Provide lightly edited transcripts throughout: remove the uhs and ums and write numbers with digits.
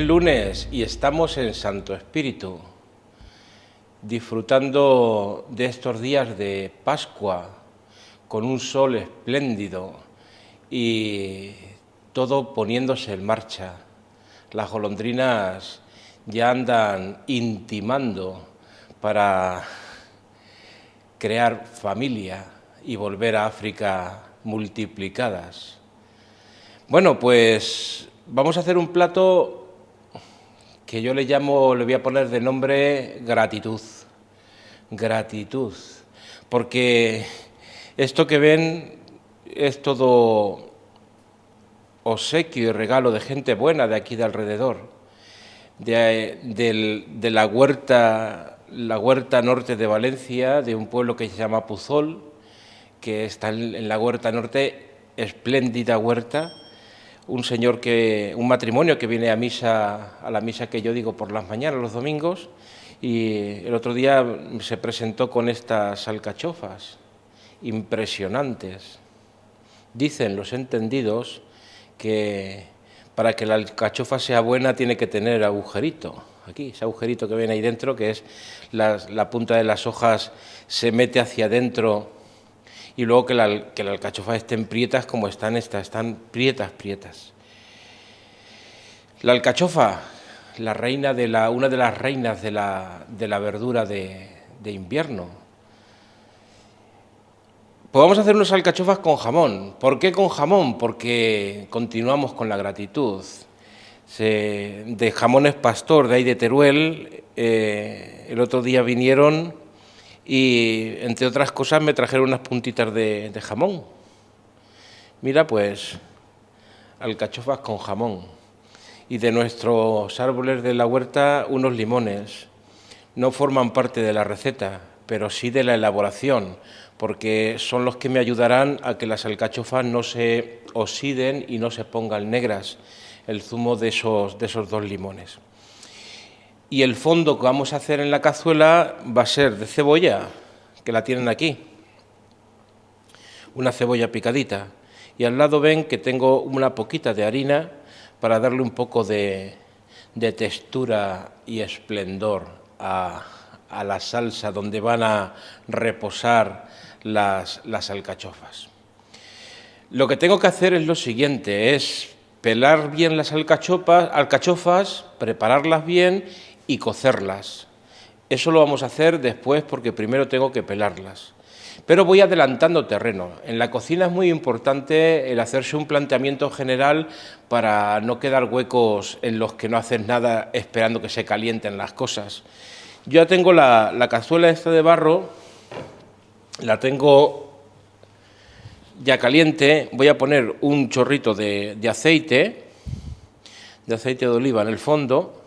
Es lunes y estamos en Santo Espíritu, disfrutando de estos días de Pascua, con un sol espléndido y todo poniéndose en marcha. Las golondrinas ya andan intimando para crear familia y volver a África multiplicadas. Bueno, pues vamos a hacer un plato que yo le voy a poner de nombre gratitud. Gratitud, porque esto que ven es todo obsequio y regalo de gente buena de aquí de alrededor, de la huerta norte de Valencia, de un pueblo que se llama Puzol, que está en la huerta norte, espléndida huerta. Un matrimonio que viene a la misa que yo digo por las mañanas, los domingos, y el otro día se presentó con estas alcachofas impresionantes. Dicen los entendidos que para que la alcachofa sea buena tiene que tener agujerito, aquí, ese agujerito que ven ahí dentro, que es la punta de las hojas se mete hacia adentro, y luego que la alcachofa estén prietas como están estas, están prietas. La alcachofa, una de las reinas de la verdura de invierno. Pues vamos a hacer unas alcachofas con jamón. ¿Por qué con jamón? Porque continuamos con la gratitud. De jamones Pastor, de ahí de Teruel, el otro día vinieron y, entre otras cosas, me trajeron unas puntitas de jamón. Mira, pues, alcachofas con jamón. Y de nuestros árboles de la huerta, unos limones. No forman parte de la receta, pero sí de la elaboración, porque son los que me ayudarán a que las alcachofas no se oxiden y no se pongan negras, el zumo de esos dos limones. Y el fondo que vamos a hacer en la cazuela va a ser de cebolla, que la tienen aquí, una cebolla picadita, y al lado ven que tengo una poquita de harina para darle un poco de textura y esplendor a la salsa donde van a reposar las alcachofas. Lo que tengo que hacer es lo siguiente, es pelar bien las alcachofas, prepararlas bien y cocerlas. Eso lo vamos a hacer después porque primero tengo que pelarlas. Pero voy adelantando terreno. En la cocina es muy importante el hacerse un planteamiento general para no quedar huecos en los que no haces nada esperando que se calienten las cosas. Yo ya tengo la cazuela esta de barro, la tengo ya caliente. Voy a poner un chorrito de aceite de oliva en el fondo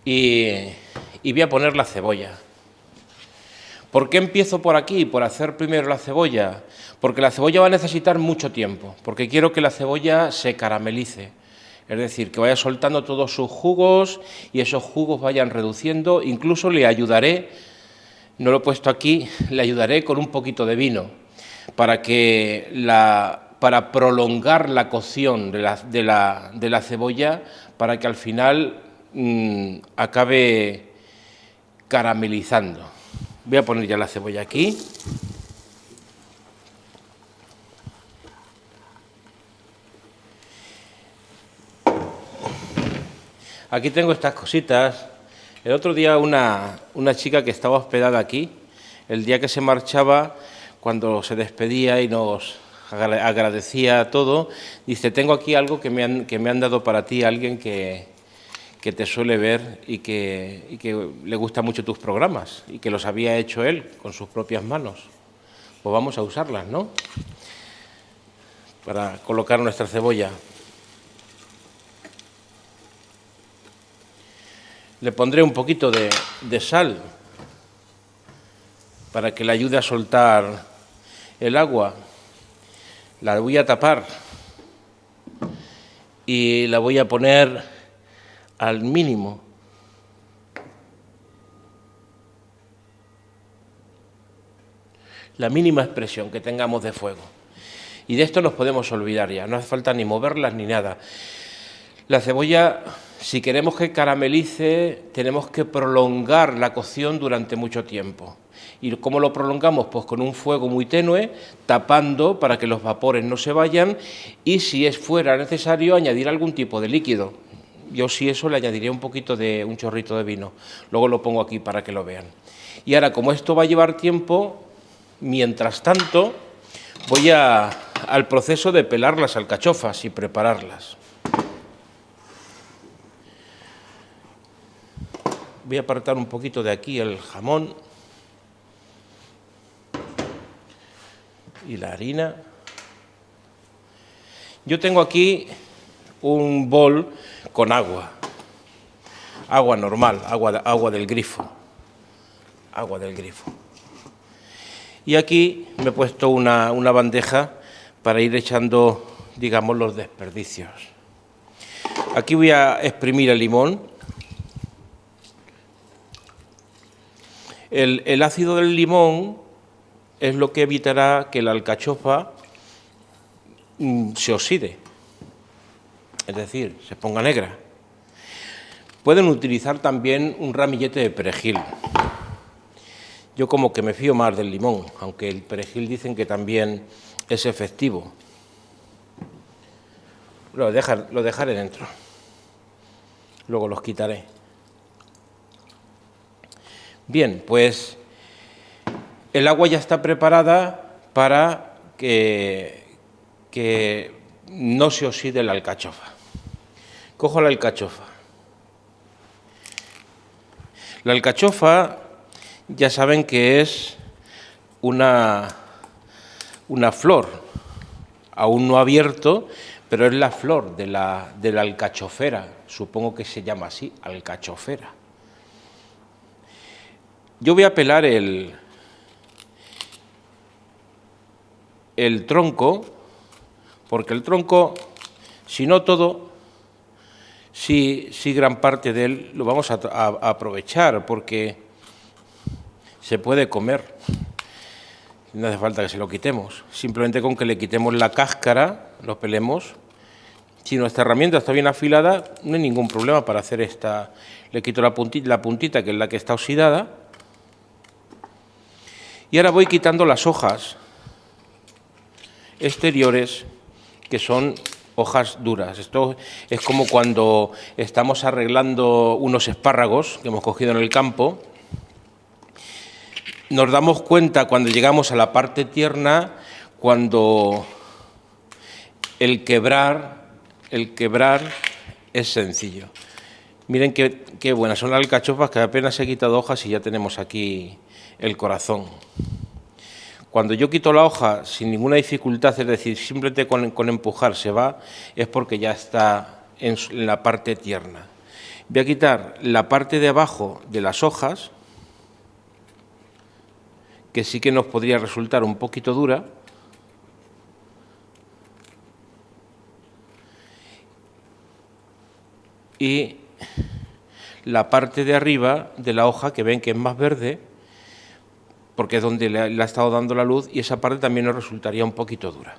y voy a poner la cebolla. ¿Por qué empiezo por aquí, por hacer primero la cebolla? Porque la cebolla va a necesitar mucho tiempo, porque quiero que la cebolla se caramelice, es decir, que vaya soltando todos sus jugos y esos jugos vayan reduciendo. Incluso le ayudaré, no lo he puesto aquí, le ayudaré con un poquito de vino, para prolongar la cocción de la cebolla, para que al final acabe caramelizando. Voy a poner ya la cebolla aquí. Aquí tengo estas cositas. El otro día una chica que estaba hospedada aquí, el día que se marchaba, cuando se despedía y nos agradecía todo, dice: tengo aquí algo que me han dado para ti, alguien que te suele ver y que le gustan mucho tus programas y que los había hecho él con sus propias manos. Pues vamos a usarlas, ¿no?, para colocar nuestra cebolla. Le pondré un poquito de sal para que le ayude a soltar el agua. La voy a tapar y la voy a poner al mínimo. La mínima expresión que tengamos de fuego. Y de esto nos podemos olvidar ya, no hace falta ni moverlas ni nada. La cebolla, si queremos que caramelice, tenemos que prolongar la cocción durante mucho tiempo. ¿Y cómo lo prolongamos? Pues con un fuego muy tenue, tapando para que los vapores no se vayan y si fuera necesario añadir algún tipo de líquido. Yo si eso le añadiría un poquito de un chorrito de vino. Luego lo pongo aquí para que lo vean. Y ahora, como esto va a llevar tiempo, mientras tanto voy al proceso de pelar las alcachofas y prepararlas. Voy a apartar un poquito de aquí el jamón y la harina. Yo tengo aquí un bol con agua normal, agua del grifo, Y aquí me he puesto una bandeja para ir echando, digamos, los desperdicios. Aquí voy a exprimir el limón. El ácido del limón es lo que evitará que la alcachofa se oxide, es decir, se ponga negra. Pueden utilizar también un ramillete de perejil. Yo como que me fío más del limón, aunque el perejil dicen que también es efectivo. Lo dejaré dentro, luego los quitaré. Bien, pues el agua ya está preparada para que no se oxide la alcachofa. Cojo la alcachofa. La alcachofa ya saben que es una flor, aún no abierto, pero es la flor de la alcachofera, supongo que se llama así, alcachofera. Yo voy a pelar el tronco, porque el tronco, si no todo, sí gran parte de él lo vamos a aprovechar, porque se puede comer. No hace falta que se lo quitemos, simplemente con que le quitemos la cáscara, lo pelemos. Si nuestra herramienta está bien afilada, no hay ningún problema para hacer esta. Le quito la puntita, que es la que está oxidada. Y ahora voy quitando las hojas exteriores, que son hojas duras. Esto es como cuando estamos arreglando unos espárragos que hemos cogido en el campo. Nos damos cuenta cuando llegamos a la parte tierna, cuando el quebrar es sencillo. Miren qué buenas son las alcachofas, que apenas he quitado hojas y ya tenemos aquí el corazón. Cuando yo quito la hoja sin ninguna dificultad, es decir, simplemente con empujar se va, es porque ya está en la parte tierna. Voy a quitar la parte de abajo de las hojas, que sí que nos podría resultar un poquito dura. Y la parte de arriba de la hoja, que ven que es más verde, porque es donde le ha estado dando la luz, y esa parte también nos resultaría un poquito dura.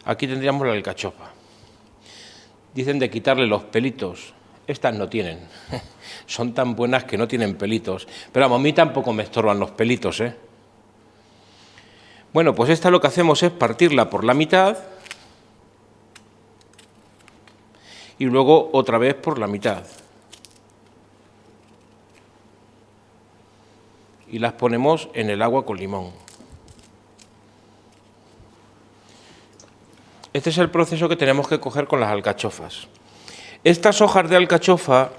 Aquí tendríamos la alcachofa. Dicen de quitarle los pelitos. Estas no tienen. Son tan buenas que no tienen pelitos. Pero vamos, a mí tampoco me estorban los pelitos, ¿eh? Bueno, pues esta lo que hacemos es partirla por la mitad y luego otra vez por la mitad. Y las ponemos en el agua con limón. Este es el proceso que tenemos que coger con las alcachofas. Estas hojas de alcachofa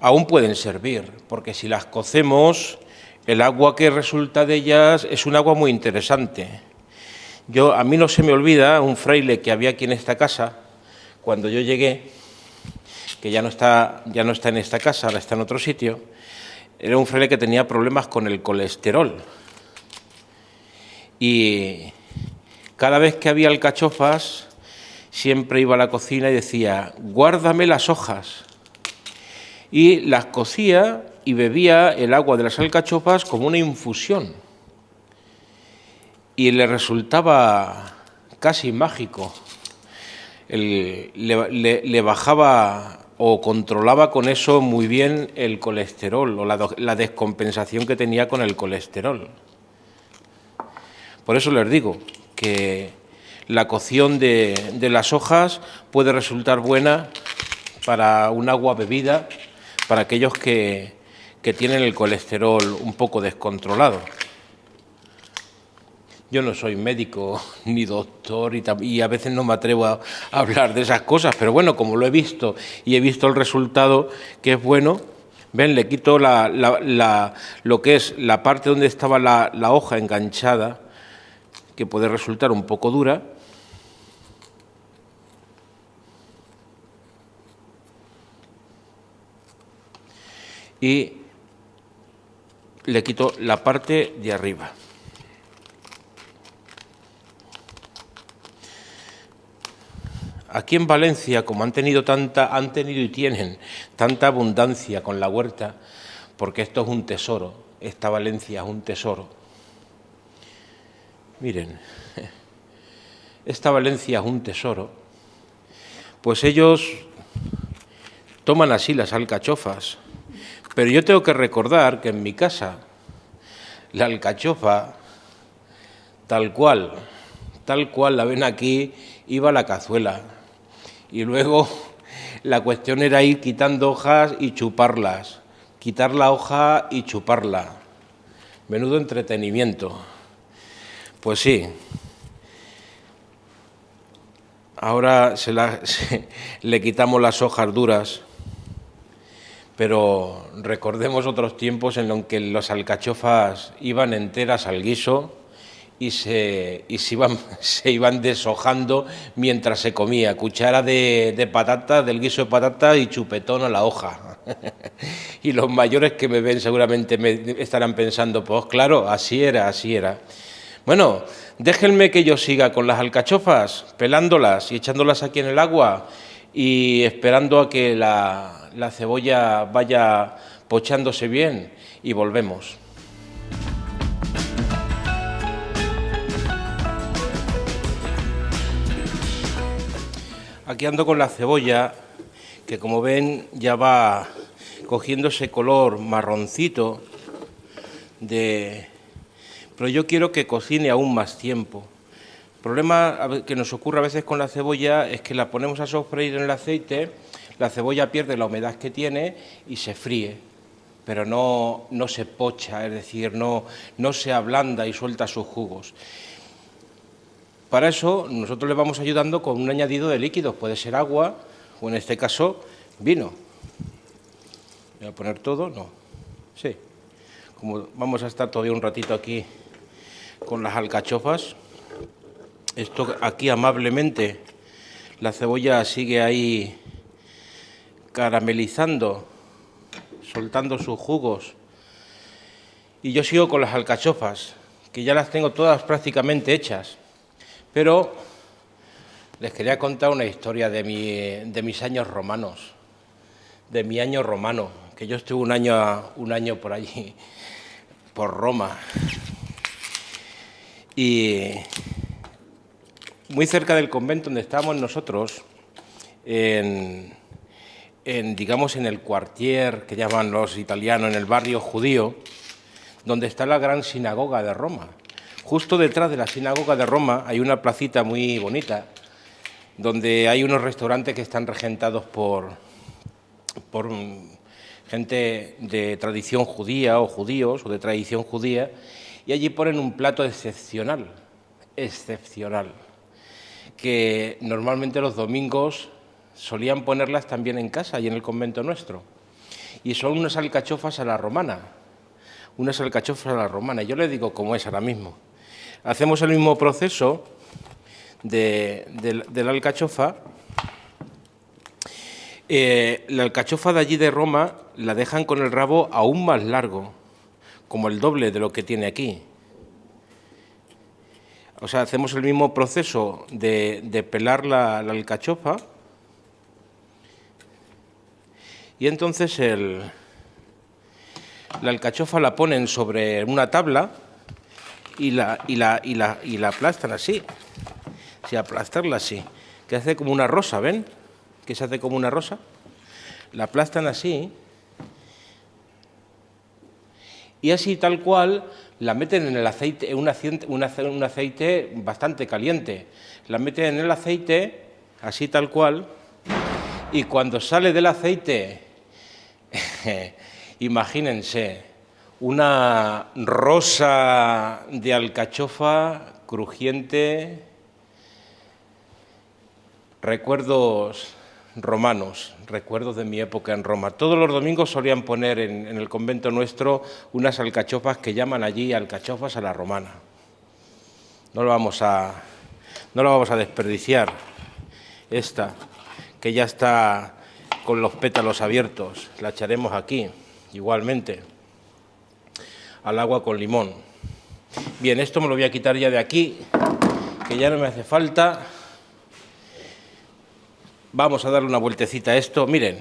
aún pueden servir, porque si las cocemos, el agua que resulta de ellas es un agua muy interesante. A mí no se me olvida un fraile que había aquí en esta casa, cuando yo llegué, que ya no está en esta casa, ahora está en otro sitio. Era un fraile que tenía problemas con el colesterol. Y cada vez que había alcachofas, siempre iba a la cocina y decía: guárdame las hojas. Y las cocía y bebía el agua de las alcachofas como una infusión. y le resultaba casi mágico. Le bajaba o controlaba con eso muy bien el colesterol o la descompensación que tenía con el colesterol. Por eso les digo que la cocción de las hojas puede resultar buena para un agua bebida, para aquellos que tienen el colesterol un poco descontrolado. Yo no soy médico ni doctor y a veces no me atrevo a hablar de esas cosas, pero bueno, como lo he visto y he visto el resultado que es bueno, ven, le quito lo que es la parte donde estaba la hoja enganchada, que puede resultar un poco dura, y le quito la parte de arriba. Aquí en Valencia, como han tenido y tienen tanta abundancia con la huerta, porque esto es un tesoro, esta Valencia es un tesoro. Miren, esta Valencia es un tesoro, pues ellos toman así las alcachofas, pero yo tengo que recordar que en mi casa la alcachofa, tal cual la ven aquí, iba a la cazuela. Y luego la cuestión era ir quitando hojas y chuparlas, quitar la hoja y chuparla. Menudo entretenimiento. Pues sí. Ahora le quitamos las hojas duras, pero recordemos otros tiempos en los que las alcachofas iban enteras al guiso y se iban deshojando mientras se comía. Cuchara de patata, del guiso de patata y chupetón a la hoja. Y los mayores que me ven seguramente me estarán pensando, pues claro, así era. Bueno, déjenme que yo siga con las alcachofas, pelándolas y echándolas aquí en el agua y esperando a que la cebolla vaya pochándose bien y volvemos. Aquí ando con la cebolla, que como ven ya va cogiendo ese color marroncito, pero yo quiero que cocine aún más tiempo. El problema que nos ocurre a veces con la cebolla es que la ponemos a sofreír en el aceite, la cebolla pierde la humedad que tiene y se fríe, pero no se pocha, es decir, no se ablanda y suelta sus jugos. Para eso nosotros le vamos ayudando con un añadido de líquidos, puede ser agua o en este caso vino. Voy a poner todo, no, sí. Como vamos a estar todavía un ratito aquí con las alcachofas, esto aquí amablemente, la cebolla sigue ahí caramelizando, soltando sus jugos, y yo sigo con las alcachofas, que ya las tengo todas prácticamente hechas. Pero les quería contar una historia de mis años romanos, de mi año romano, que yo estuve un año por allí, por Roma. Y muy cerca del convento donde estábamos nosotros, digamos en el quartier que llaman los italianos, en el barrio judío, donde está la gran sinagoga de Roma. Justo detrás de la sinagoga de Roma hay una placita muy bonita, donde hay unos restaurantes que están regentados por gente de tradición judía o judíos o de tradición judía, y allí ponen un plato excepcional, que normalmente los domingos solían ponerlas también en casa y en el convento nuestro, y son unas alcachofas a la romana, Yo les digo cómo es ahora mismo. Hacemos el mismo proceso de la alcachofa. La alcachofa de allí de Roma la dejan con el rabo aún más largo, como el doble de lo que tiene aquí. O sea, hacemos el mismo proceso de pelar la alcachofa, y entonces la alcachofa la ponen sobre una tabla y la aplastan así. Si aplastarla así, que hace como una rosa, ¿ven? Que se hace como una rosa. La aplastan así y así tal cual la meten en el aceite, en un aceite bastante caliente. La meten en el aceite, así tal cual, y cuando sale del aceite, imagínense, una rosa de alcachofa crujiente, recuerdos romanos, recuerdos de mi época en Roma. Todos los domingos solían poner en el convento nuestro unas alcachofas que llaman allí alcachofas a la romana. No lo vamos a desperdiciar, esta, que ya está con los pétalos abiertos, la echaremos aquí, igualmente, al agua con limón. Bien, esto me lo voy a quitar ya de aquí, que ya no me hace falta. Vamos a darle una vueltecita a esto. Miren,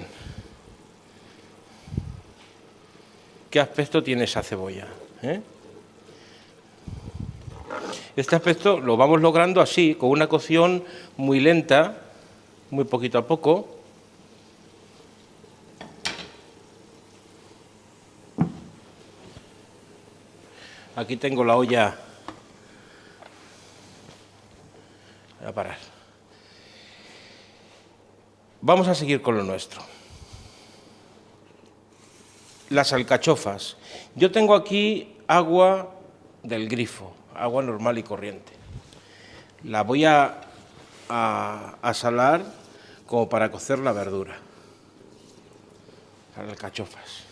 qué aspecto tiene esa cebolla, ¿eh? Este aspecto lo vamos logrando así, con una cocción muy lenta, muy poquito a poco. Aquí tengo la olla. Voy a parar. Vamos a seguir con lo nuestro. Las alcachofas. Yo tengo aquí agua del grifo, agua normal y corriente. La voy a salar como para cocer la verdura, las alcachofas.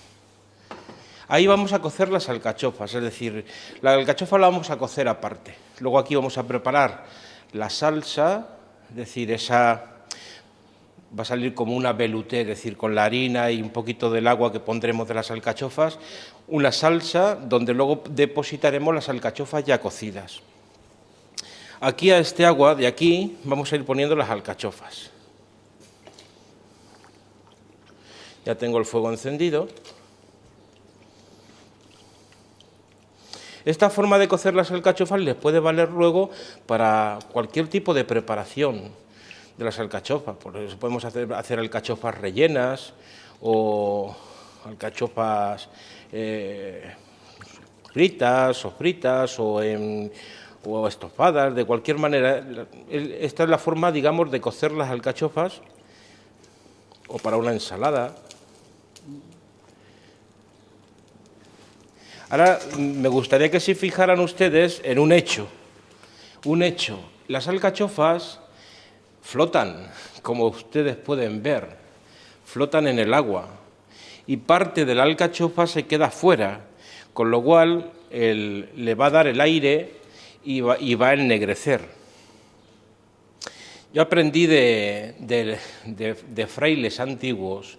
Ahí vamos a cocer las alcachofas, es decir, la alcachofa la vamos a cocer aparte. Luego aquí vamos a preparar la salsa, es decir, esa va a salir como una velouté, es decir, con la harina y un poquito del agua que pondremos de las alcachofas, una salsa donde luego depositaremos las alcachofas ya cocidas. Aquí a este agua de aquí vamos a ir poniendo las alcachofas. Ya tengo el fuego encendido. Esta forma de cocer las alcachofas les puede valer luego para cualquier tipo de preparación de las alcachofas. Por eso podemos hacer alcachofas rellenas o alcachofas fritas o estofadas, de cualquier manera. Esta es la forma, digamos, de cocer las alcachofas o para una ensalada. Ahora me gustaría que se fijaran ustedes en un hecho. Las alcachofas flotan, como ustedes pueden ver, flotan en el agua y parte de la alcachofa se queda fuera, con lo cual le va a dar el aire y va a ennegrecer. Yo aprendí de frailes antiguos,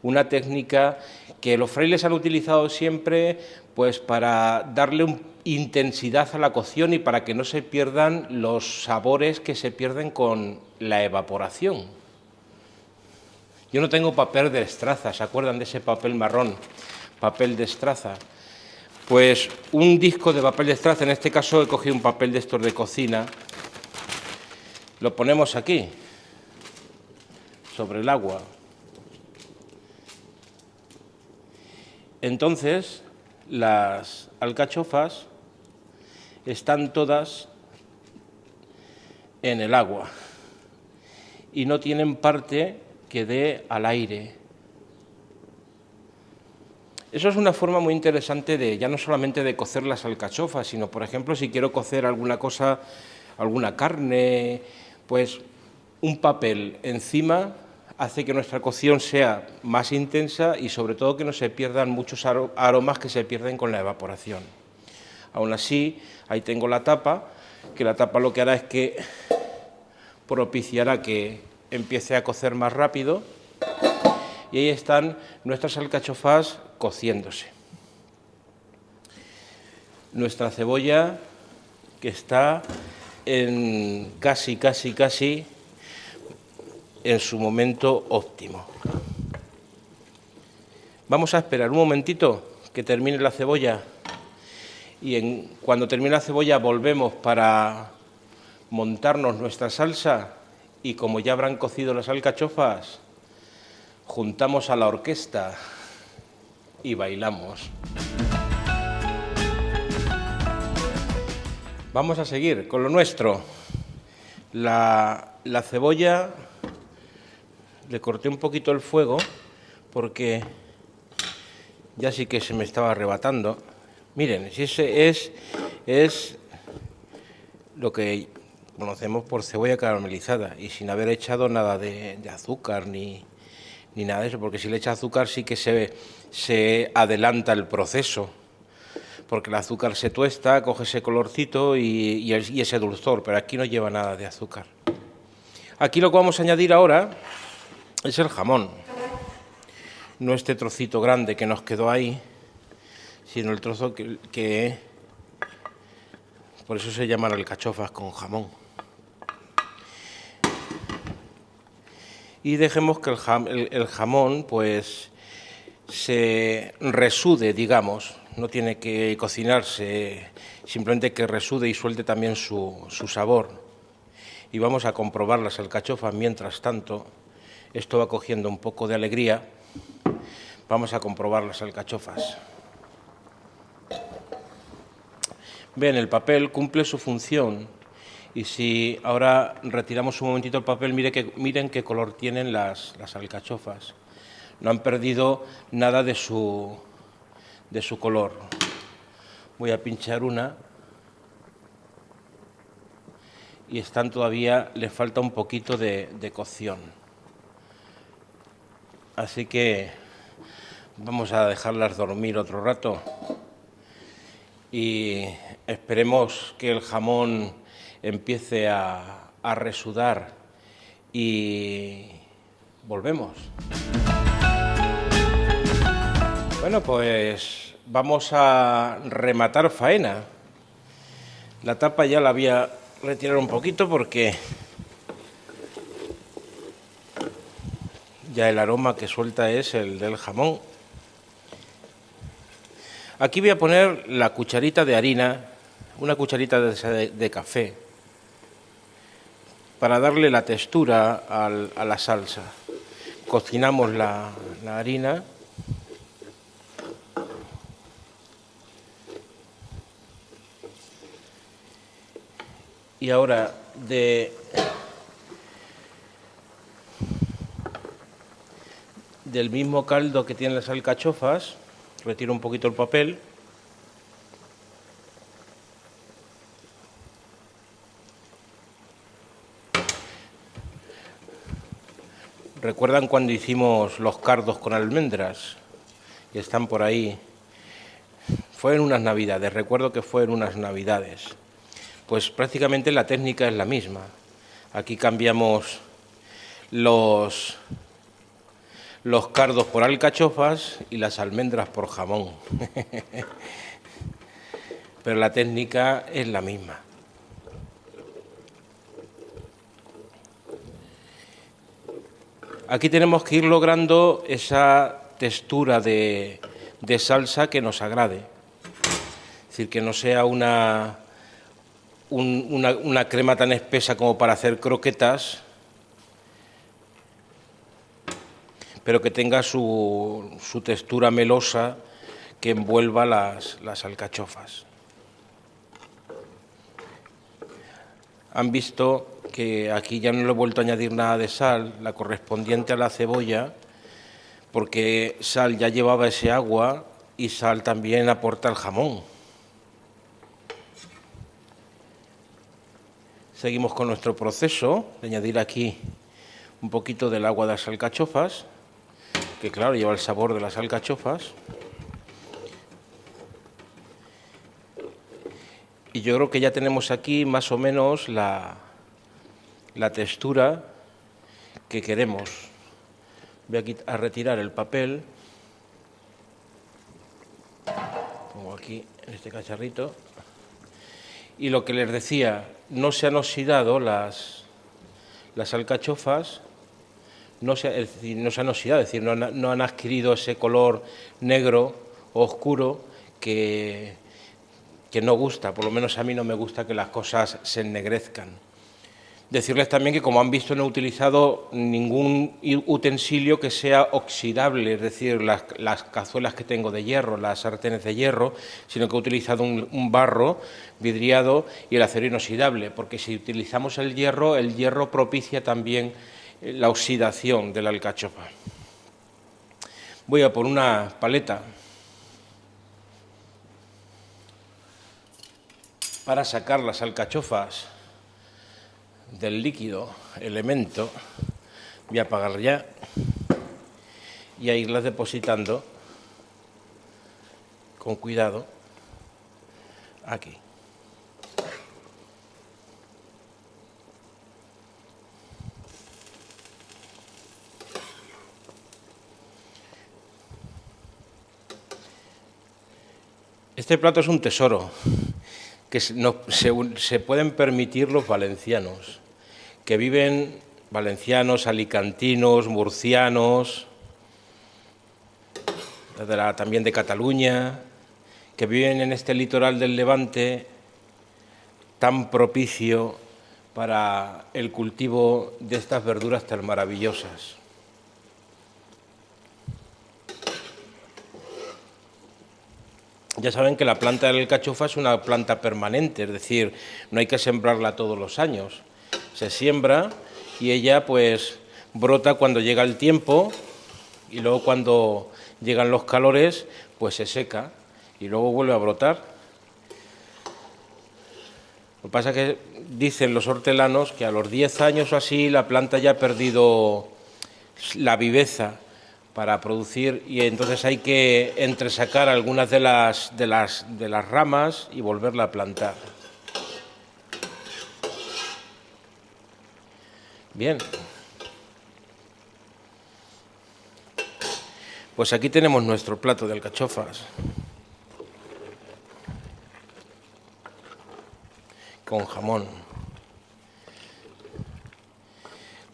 una técnica que los frailes han utilizado siempre pues para darle intensidad a la cocción y para que no se pierdan los sabores que se pierden con la evaporación. Yo no tengo papel de estraza, ¿se acuerdan de ese papel marrón? Papel de estraza. Pues un disco de papel de estraza, en este caso he cogido un papel de estos de cocina, lo ponemos aquí, sobre el agua. Entonces, las alcachofas están todas en el agua y no tienen parte que dé al aire. Eso es una forma muy interesante de, ya no solamente de cocer las alcachofas, sino, por ejemplo, si quiero cocer alguna cosa, alguna carne, pues un papel encima hace que nuestra cocción sea más intensa y sobre todo que no se pierdan muchos aromas que se pierden con la evaporación. Aún así, ahí tengo la tapa, que la tapa lo que hará es que propiciará que empiece a cocer más rápido y ahí están nuestras alcachofas cociéndose. Nuestra cebolla que está en casi en su momento óptimo. Vamos a esperar un momentito que termine la cebolla y cuando termine la cebolla volvemos para montarnos nuestra salsa y como ya habrán cocido las alcachofas, juntamos a la orquesta y bailamos. Vamos a seguir con lo nuestro. La cebolla le corté un poquito el fuego porque ya sí que se me estaba arrebatando. Miren, si ese es lo que conocemos por cebolla caramelizada y sin haber echado nada de azúcar ni nada de eso, porque si le echa azúcar sí que se adelanta el proceso, porque el azúcar se tuesta, coge ese colorcito y ese dulzor, pero aquí no lleva nada de azúcar. Aquí lo que vamos a añadir ahora es el jamón, no este trocito grande que nos quedó ahí, sino el trozo que por eso se llaman alcachofas con jamón. Y dejemos que el jamón pues se resude, digamos, no tiene que cocinarse, simplemente que resude y suelte también su sabor. Y vamos a comprobar las alcachofas mientras tanto. Esto va cogiendo un poco de alegría. Vamos a comprobar las alcachofas. Ven, el papel cumple su función. Y si ahora retiramos un momentito el papel, miren qué color tienen las alcachofas. No han perdido nada de su color. Voy a pinchar una. Y están todavía, les falta un poquito de cocción. Así que vamos a dejarlas dormir otro rato. Y esperemos que el jamón empiece a resudar y volvemos. Bueno, pues vamos a rematar faena. La tapa ya la voy a retirar un poquito porque ya el aroma que suelta es el del jamón. Aquí voy a poner la cucharita de harina, una cucharita de café, para darle la textura a la salsa. Cocinamos la harina. Y ahora del mismo caldo que tienen las alcachofas, retiro un poquito el papel. ¿Recuerdan cuando hicimos los cardos con almendras? Que están por ahí. Fue en unas navidades, recuerdo que fue en unas navidades. Pues prácticamente la técnica es la misma. Aquí cambiamos los cardos por alcachofas y las almendras por jamón. Pero la técnica es la misma. Aquí tenemos que ir logrando esa textura de salsa que nos agrade. Es decir, que no sea una crema tan espesa como para hacer croquetas, pero que tenga su textura melosa que envuelva las alcachofas. Han visto que aquí ya no le he vuelto a añadir nada de sal, la correspondiente a la cebolla, porque sal ya llevaba ese agua y sal también aporta el jamón. Seguimos con nuestro proceso de añadir aquí un poquito del agua de las alcachofas, que claro, lleva el sabor de las alcachofas. Y yo creo que ya tenemos aquí más o menos la textura que queremos. Voy a retirar el papel. Pongo aquí en este cacharrito. Y lo que les decía, no se han oxidado las alcachofas, no se han oxidado, es decir, no han adquirido ese color negro o oscuro que que no gusta, por lo menos a mí no me gusta que las cosas se ennegrezcan. Decirles también que, como han visto, no he utilizado ningún utensilio que sea oxidable, es decir, las cazuelas que tengo de hierro, las sartenes de hierro, sino que he utilizado un barro vidriado y el acero inoxidable, porque si utilizamos el hierro propicia también la oxidación de la alcachofa. Voy a por una paleta para sacar las alcachofas del líquido elemento. Voy a apagar ya y a irlas depositando con cuidado aquí. Este plato es un tesoro que se pueden permitir los valencianos, que viven, valencianos, alicantinos, murcianos, también de Cataluña, que viven en este litoral del Levante tan propicio para el cultivo de estas verduras tan maravillosas. Ya saben que la planta de la alcachofa es una planta permanente, es decir, no hay que sembrarla todos los años. Se siembra y ella pues brota cuando llega el tiempo y luego cuando llegan los calores pues se seca y luego vuelve a brotar. Lo que pasa es que dicen los hortelanos que a los 10 años o así la planta ya ha perdido la viveza para producir y entonces hay que entresacar algunas de las ramas y volverla a plantar. Bien. Pues aquí tenemos nuestro plato de alcachofas con jamón.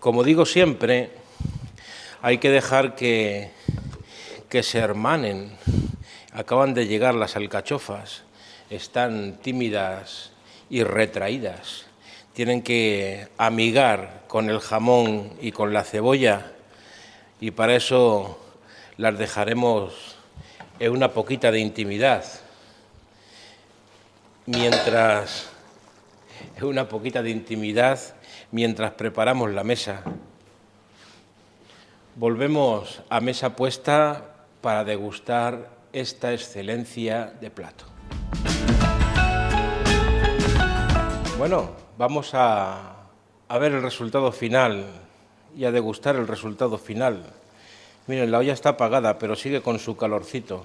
Como digo siempre, hay que dejar que se hermanen. Acaban de llegar las alcachofas, están tímidas y retraídas. Tienen que amigar con el jamón y con la cebolla y para eso las dejaremos en una poquita de intimidad. Mientras preparamos la mesa. Volvemos a mesa puesta para degustar esta excelencia de plato. Bueno, vamos a ver el resultado final y a degustar el resultado final. Miren, la olla está apagada, pero sigue con su calorcito.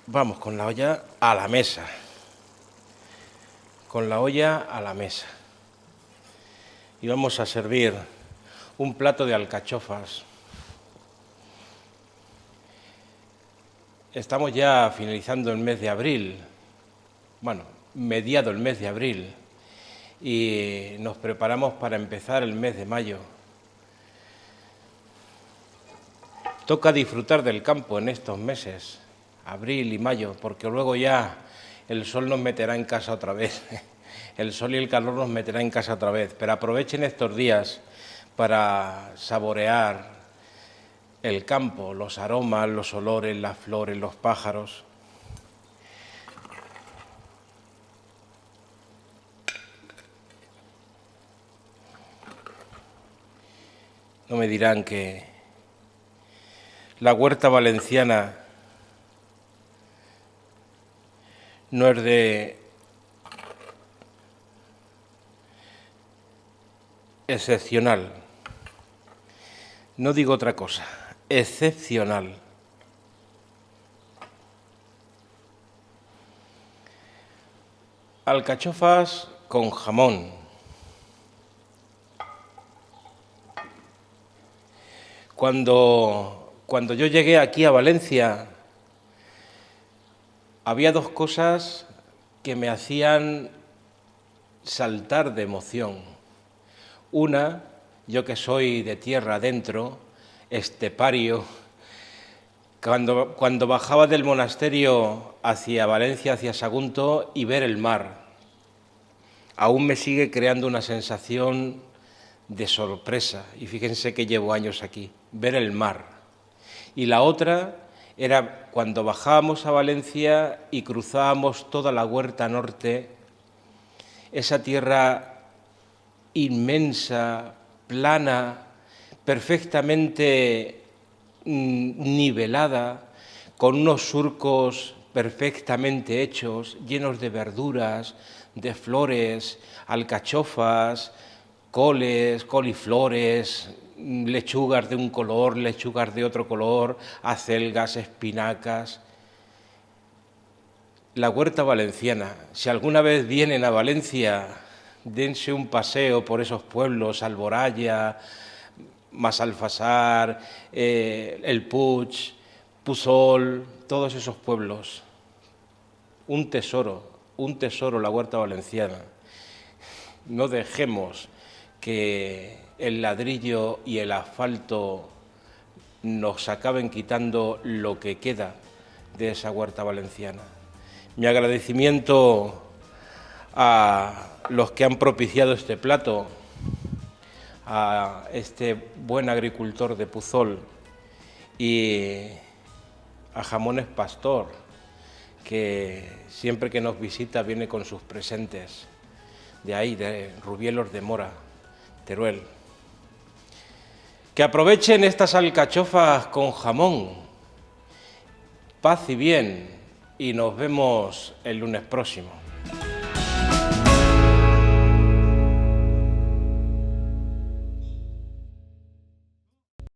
Vamos con la olla a la mesa. Con la olla a la mesa. Y vamos a servir un plato de alcachofas. Estamos ya finalizando el mes de abril, bueno, mediado el mes de abril, y nos preparamos para empezar el mes de mayo. Toca disfrutar del campo en estos meses, abril y mayo, porque luego ya el sol nos meterá en casa otra vez. El sol y el calor nos meterá en casa otra vez, pero aprovechen estos días para saborear el campo, los aromas, los olores, las flores, los pájaros. No me dirán que la huerta valenciana no es de excepcional. No digo otra cosa, excepcional. Alcachofas con jamón. Cuando yo llegué aquí a Valencia, había dos cosas que me hacían saltar de emoción. Una, yo que soy de tierra adentro, estepario, Cuando bajaba del monasterio hacia Valencia, hacia Sagunto, y ver el mar, aún me sigue creando una sensación de sorpresa. Y fíjense que llevo años aquí, ver el mar. Y la otra era cuando bajábamos a Valencia y cruzábamos toda la Huerta Norte, esa tierra inmensa, plana, perfectamente nivelada, con unos surcos perfectamente hechos, llenos de verduras, de flores, alcachofas, coles, coliflores, lechugas de un color, lechugas de otro color, acelgas, espinacas. La huerta valenciana. Si alguna vez vienen a Valencia, dense un paseo por esos pueblos, Alboraya, Massalfassar, El Puig, Puçol, todos esos pueblos. Un tesoro la huerta valenciana. No dejemos que el ladrillo y el asfalto nos acaben quitando lo que queda de esa huerta valenciana. Mi agradecimiento a los que han propiciado este plato, a este buen agricultor de Puçol y a Jamones Pastor, que siempre que nos visita viene con sus presentes, de ahí, de Rubielos de Mora, Teruel. Que aprovechen estas alcachofas con jamón. Paz y bien, y nos vemos el lunes próximo.